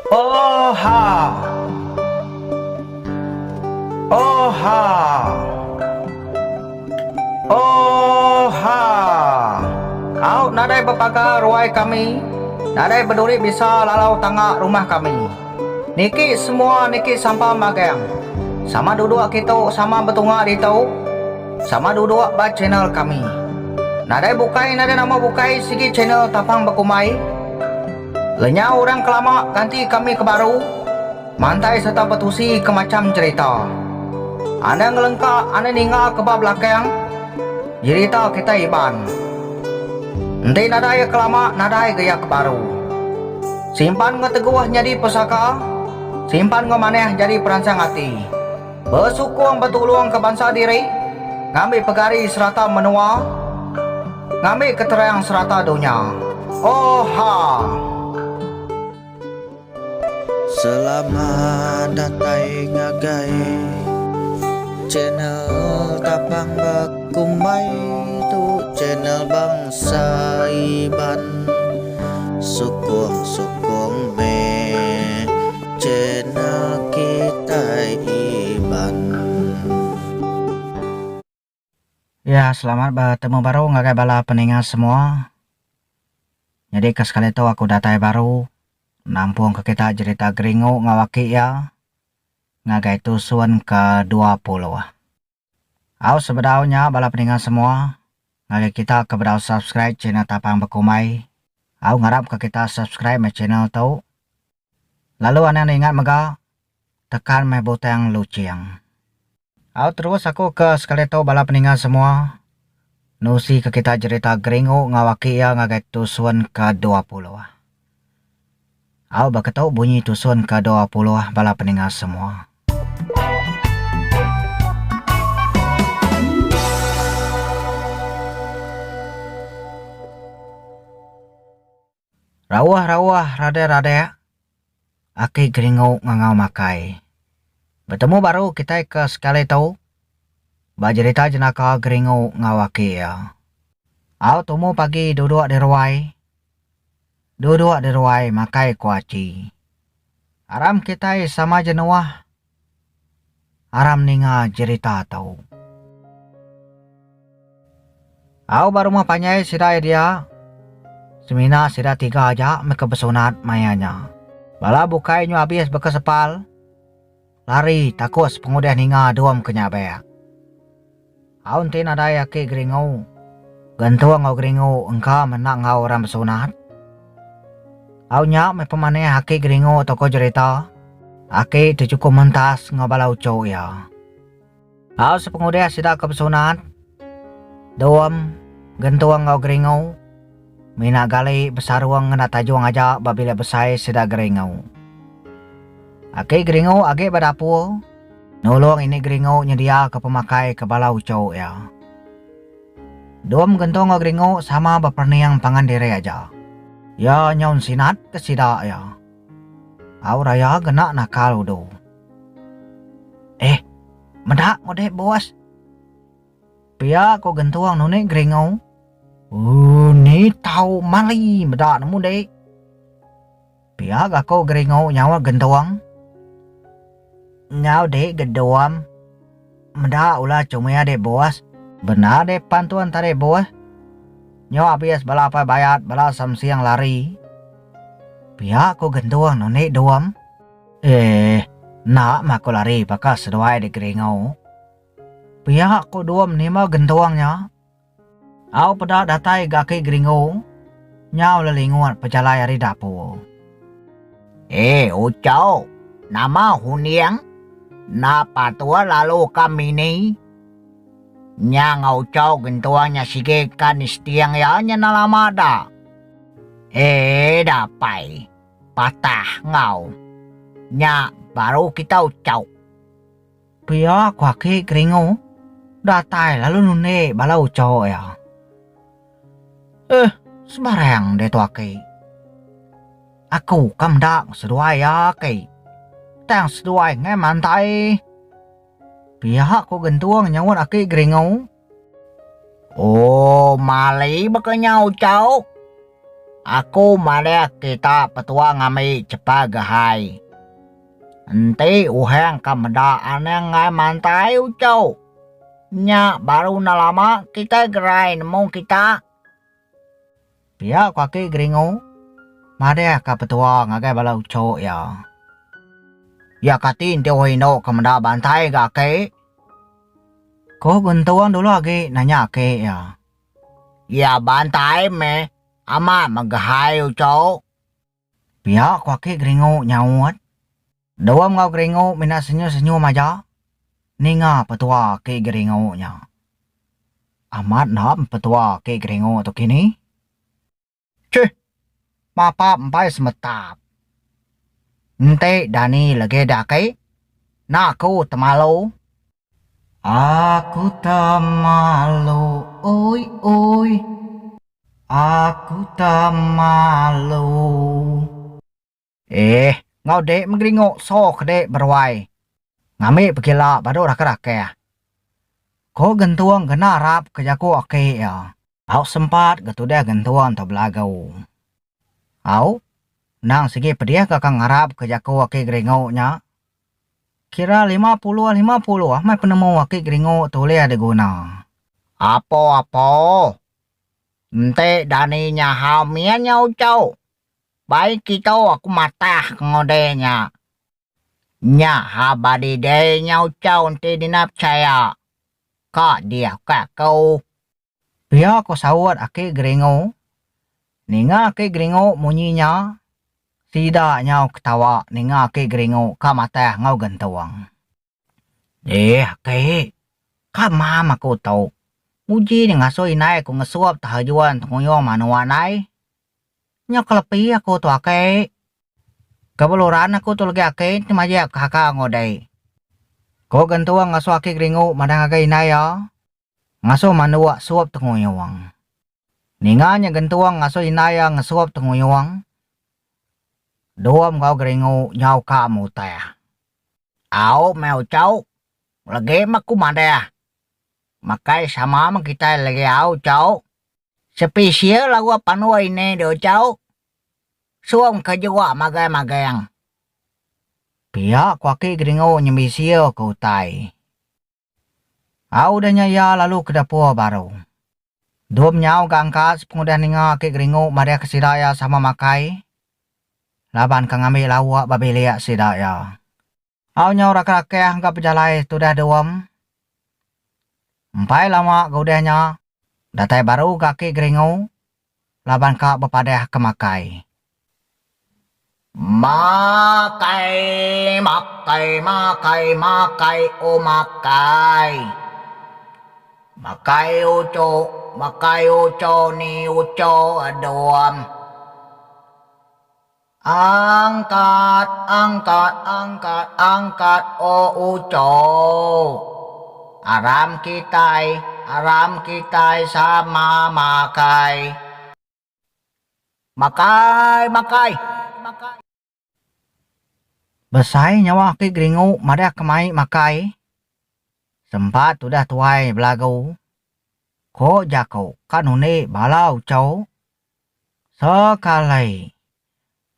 Oh ha, oh ha, oh ha. Au nadai berpagar ruai kami, nadai berduri bisa lalau tangga rumah kami. Niki semua niki sampah magang. Sama duduk kita sama betunga di tau. Sama duduk ba channel kami. Nadai bukai nadai nama bukai sigi channel tapang bakumai. Lenya orang kelama ganti kami ke baru. Mantai serta betusi ke macam cerita. Anda ngelengkak, anda ningal ke bab belakang. Cerita kita iban. Nanti nadai kelama, nadai gaya ke baru. Simpan ngeteguh jadi pesaka. Simpan ngemaneh jadi perancang hati. Bersukuang betuluang ke bangsa diri. Ngambil pegari serata menua. Ngambil keterang serata dunia. Oh ha. Selamat datang ngagai channel Tapang Bakumai tu channel bangsa Iban sukong me channel kita Iban. Ya, selamat bertemu baru ngagai bala pendengar semua. Jadi sekali itu aku datai baru nampung ke kita cerita geringo ngawaki ya ngagai tusuan ke-20. Au sebenarnya bala pendengar semua ngagai kita keberau subscribe channel Tapang Bakumai. Au ngarap ke kita subscribe channel tau. Lalu anda ingat mega tekan butang lucing. Au terus aku ke sekali itu bala pendengar semua nusi ke kita cerita geringo ngawaki ya ngagai tusuan ke-20. Au bakatau bunyi tusun ke-20 bala pendengar semua. Rawah rade aki geringo ngangau makai. Bertemu baru kita ke sekali tau. Bajerita jenaka geringo ngawaki ya. Au temu pagi duduk di ruai. Duduk di ruai makai kuaci. Aram kita sama jenuah. Aram ninga cerita tau. Au baru mah panyai sidai dia. Semina sida 3 aja mereka besunat mayanya. Bala bukai nyu habis bekesepal. Lari takus pengudah ninga duam kenyabeak. Au ntin ada yaki geringo. Gantua ngau geringo engka menak ngau orang besunat. Au nya me pemane haki geringo toko cerita. Aki cukup mentas ngabalau cow ya. Au sepengudia sida kebesunat. Doam gentuang ngau geringo. Mina gali besar uang ngena tajuang aja babila besai sida geringo. Aki geringo age badapu. Nolong ini geringo nyedia ke pemakai ke balau cow ya. Doam gentuang ngau geringo sama baperniang pangan diri aja. Ya nyaun sinat ke sida ya. Au raya gena nakal do. Mendak ngode bos. Pia ko gentuang nune geringo. Ni tau mali mendak nemu dek. Pia gako geringo nyawa gentuang. Nyau dek gedoam. Mendak ulah cuma dek bos. Benar dek pantuan tare bos. Nyo habis bala apa bayat bala samsiang lari. Pihak ko gentuang none doam. Nak mako lari bakas seduai di geringo. Pihak ko doam nima gentuangnya. Au pada datai gaki geringo. Nyau lelinguan pejalai hari dapu. Ucau. Nama huniang. Napa tua lalu kami ni. Nya ngau cau gentuanya sige kanis tiang ya nya nalamada. Dapai. Patah ngau. Nya baru kita ucau. Pia kwaki geringo. Datai lalu nune bala ucau ya. Sembarang de tuaki. Aku kamdak seduai ya ki. Tang seduai ngai mantai. Pihak ko gentuang nyawon aki geringo. Mali bakanya ucau. Aku mana kita petua ngami cepat gahai. Nanti uheng kameda aneh ngai mantai ucau. Nya baru nalama kita gerai nemu kita. Pihak kaki geringo. Mada ka petua ngagai bala ucau ya. Ya katin teo hino kameda bantai gake. Ko guntuan dulu lagi nanya ke ya. Ya bantai me. Ama magahai ucau. Pihak kaki geringo nyawat. Dawam ngau geringo mina senyu-senyu aja. Ninga petua ke geringo nya. Amat nam petua ke geringo tu kini. Cih. Mapa empai semetap. Nte dani lagi dake. Naku temalu. Aku temalu. Oi oi. Aku tak malu. Ngau dek menggeringo sok dek berwai. Ngami pekila baru rakyat. Ko gentuang kena harap kejaku oke ya. Au sempat getu deh gentuang to belagau. Au nang segi pediah kakang harap kejaku oke geringo nya. Kira 50 mai penemu oke geringo tu le ada guna. Apa? Nte daninya hamianya ucau. Baik kita aku matah ngodenya. Nya habadidenya ucau nte dinap caya. Kak dia kak kau. Pia ko sawat ake geringo. Ninga ake geringo munyinya. Tidak nyau ketawa ninga ake geringo ka matah ngau gantawang. Ake. Ka mama ko tau. Uji ni ngaso inay kung ngasuap tahajuan tungyo manuwa nay. Nya kalapi ako to ake. Kabuluran ako to lagi ake timajak kakak ngoday. Ko gantuang ngaso ake gringo madang agay inay ngaso manuwa suap tungyo wang. Ninga nya gantuang ngaso inay ngasuap tungyo wang. Duam kau gringo nyaw ka mutaya. Aw meo chow. Lagi makumada. Makai sama kita lagi au cau. Spesial lagu panua ini do cau. Suam kejua magai-magayang. Pihak kaki geringo nyembisio ke utai. Au danya ya lalu ke dapur baru. Dom nyau gangkat pengudah ninga ke geringo maria kesidaya sama makai. Laban kang ambil lawak babilia sidaya. Au nyau rakyat angka pejalai tudah dewam. Empai lama gaudahnya. Datai baru kaki geringo. Laban kak bepadah kemakai. Makai, oh makai. Makai uco ni uco aduam. Angkat, oh uco. Aram kitai sama makai. Makai. Besai nyawa ke geringo madah kemai makai. Sempat udah tuai belagau. Ko jakau kanune balau cau. Sekali.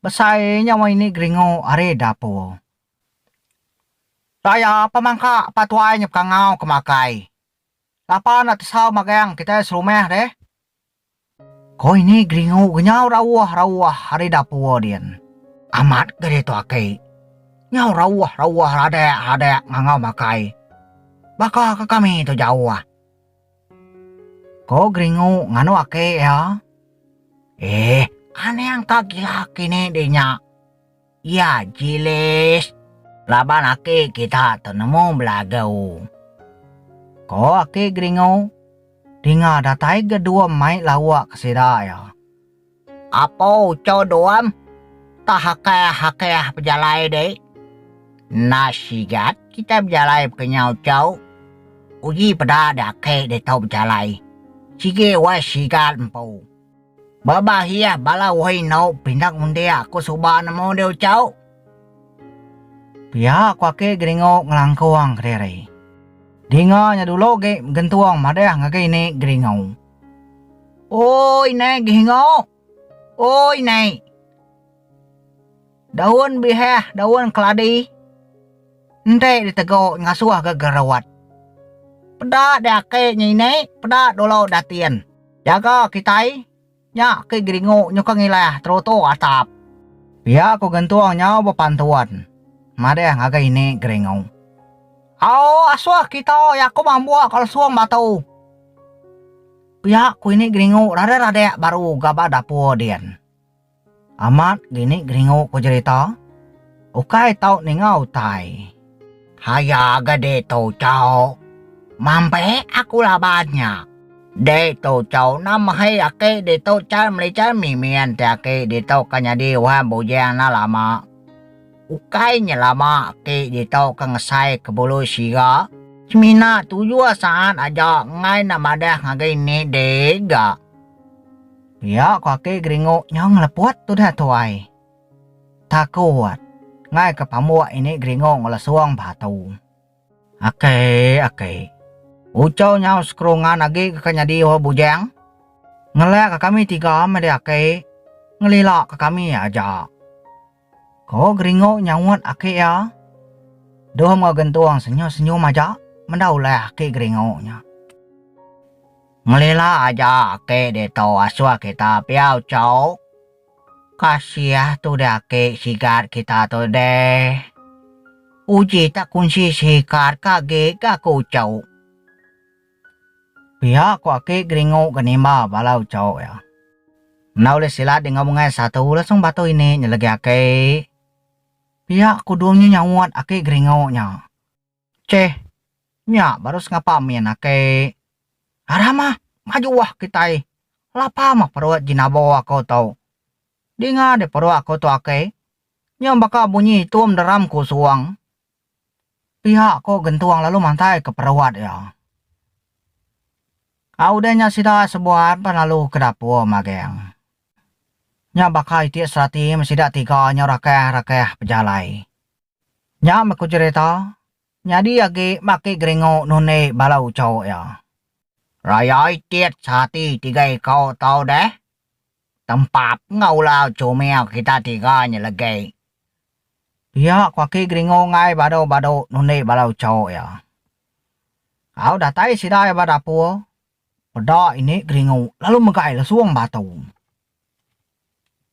Besai nyawa ini geringo are dapo. Saya pemangka patuai nyep kangau kemakai. Lapan atasau magayang kita serumah deh. Ko ini geringo genyau rawah hari dapo dian. Amat gede tu akai. Nyau rawah rada ngangau makai. Baka ke kami tu jauh. Ko geringo nganu akai ya. Aneh yang kagila kini dinya. Ya jilis. Laban ake kita tenemu belagau. Ko ake geringo. Dinga datai kedua mai lawak kesidaya. Apa uco doam? Tak hakaya pejalai deh. Nasigat kita berjalai kenyau cau. Uji pada dake de tau berjalai. Sige wa sigat empau. Babahia bala wahai nau pindak mundia aku subah nemu deu cau. Pihak wake geringo ngelangkuang kerere. Dinganya dulu ge gentuang madah ngake ini geringo. Oi ne geringo. Ôi này, daun bihe, daun keladi. Nte di tego ngasuh ke gerawat. Pada dake nyine, pada dolo datian. Jaga kitai, nya ke geringo nyoka ngilah troto atap. Pihak ko gantuang nyaw bapantuan. Made ngaga ini geringo. Ao aswah kita ya ko mambuak kalau suang batau. Pihak ku ini geringo rada-rada baru gaba dapo dian. Amat gini geringo ko cerita. Ukai tau ningau tai. Haya gade tau cao. Mampe aku lah banyak. De tau cao nam hay ake de tau chan melican mimian te ake de tau kanya di wahan bojang na lama. Ukai nya lama ake de tau kang sai ke bulu siga. Cemina tujuh saat aja ngai nama dah ngagai ni dega. Ya kaki geringo nyong lepuat tu dah tuai. Takut ngai ke pamua ini geringo ngelasuang batu. Ake. Ucau nyau sekrungan lagi ke kanyadi ho bujang. Ngelak ke kami tiga mede ake. Ngelilak ke kami aja. Ko geringo nyawat ake ya. Doh ngagentuang senyum-senyum aja. Mendaulah ke geringonya. Ngelila aja ke de tau aswa kita piau cau. Kasiah tu dah ke sigar kita tu deh. Uji tak kunci sigar kage kaku cau. Pihak ku ke geringo ganimba balau cau ya. Menaulah silat dengan bungai satu langsung batu ini nyelagi ake. Pihak ku duamnya nyawat ake geringonya. Ceh. Nya baru ngapa mian ake. Arama maju wah kita. Lapa mah peruat jinabo aku tau. Dengar de peruat aku tu ake. Nya bakal bunyi tuam deram ku suang. Pihak ko gentuang lalu mantai ke peruat ya. Audanya sida sebuah lalu ke dapur mageng. Nya bakal iti serati masida tiga nya rakeh pejalai. Nya maku cerita. Nyadi agi maki geringo nune balau cowok ya. Raya tiet sati tiga kau tau deh. Tempat ngau lau cumel kita tiganya lagi. Pihak kaki geringo ngai bado nune balau cowok ya. Kau datai sidai badapu. Pada ini geringo lalu megai lesuang batu.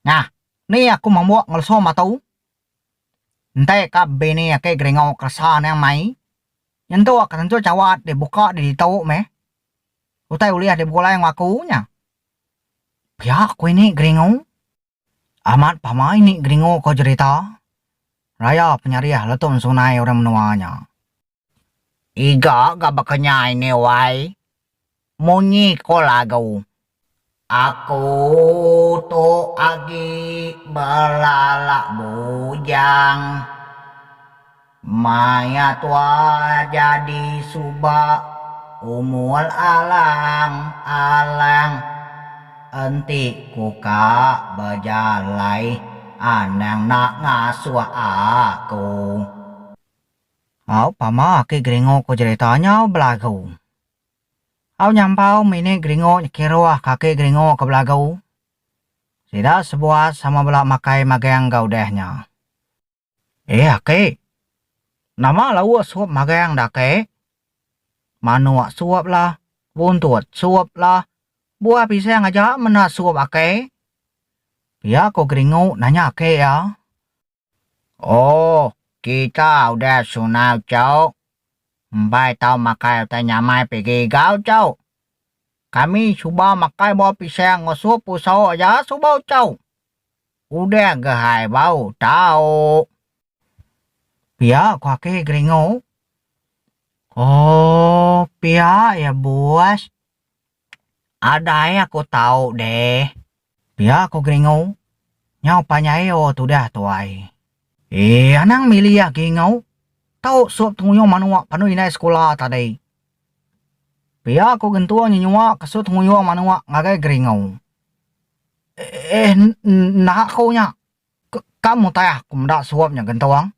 Nah, ni aku membuat ngelusuang batu. Entah kap bini ake geringo kesan yang mai. Yang tu akan tentu cawat dibuka di tau meh. Utai uliah dibuka yang wakunya. Pihak ku ini geringo. Amat pamai ini geringo ko cerita. Raya penyariah letum sunai orang menuanya. Iga gak bakanya ini wai. Munyi ko lagu. Aku tu agi belalak bujang. Maya tua jadi subak. Umul alang-alang. Enti kuka berjalai. Anang nak ngasuh aku. Au pama ke geringo ko ceritanya belagu. Au nyampau mini geringo nyekiruah kaki geringo ke belagau. Sida sebuah sama belak makai magayang gaudehnya. Ake. Nama lau suap magayang dake. Manuak suap lah. Buntut suap lah. Buah pisang aja mena suap ake. Pia ko geringo nanya ake ya. Oh, kita udah sunau cau. Mbai tau makai tanya mai pergi gau cau. Kami cuba makai bawa pisang ngosup pusau aja subau cau. Udah gehai bau tau. Pia kuake geringo. Oh, pia ya bos. Ada aku tahu deh. Pia ko geringo. Nyau panyayo tu dah tuai. Anang milih ya geringo. Tau suap tunggu manuak panu inai sekolah tadi. Pia ko gentua nyuak kesu tunggu manuak ngagai geringo. Nak kau nya. Kamu tayah aku mendak suapnya gentuang.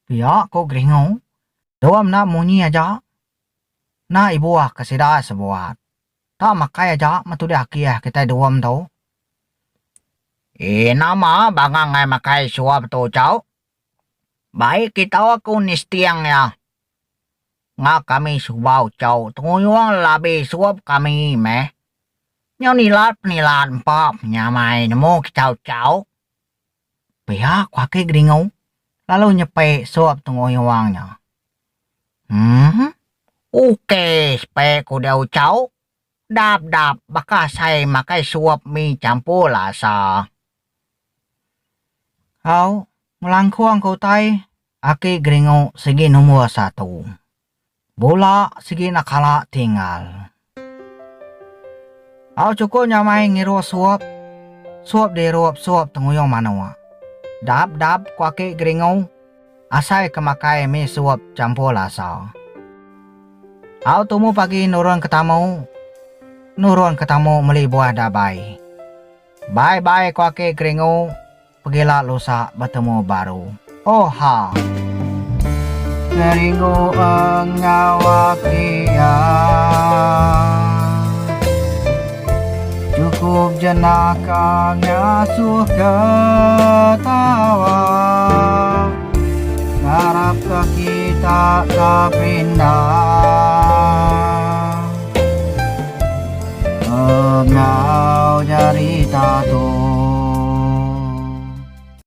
Pia ko geringo. Doam nak munyi aja. Na ibu kesida sebuat. Tak makai aja matu dah kiah kita doam tau. Nama bangang makai suap tu cau. Baik kita aku nistiang ya. Nga kami subau cau. Tunguyuang labi suap kami meh. Nyaw nilat empap nyamai nemu kicau-cau. Pihak wake geringaw. Lalu nyepe suap tunguyuangnya. Oke, spe kuda ucau. Dap baka saya makai suap mi campur lasa. Kau melangkuang kau tai. Aki geringaw segi nomor 1. Bola segi nakala tinggal. Kau cukup nyamai ngiru suap. Suap diruap suap tunguyong manawa. Dap kuaki geringaw. Asai kemakai mi suap campur lasa. Kau tumu pagi nurun ketemu meli buah dabai. Bye kuaki geringaw. Pergilah lusa bertemu baru. Oh ha. Geringaw ang ngawakia. Cukup jenaka ngasuh ketawa. Ngarap ke kita kepindah. Engau jarita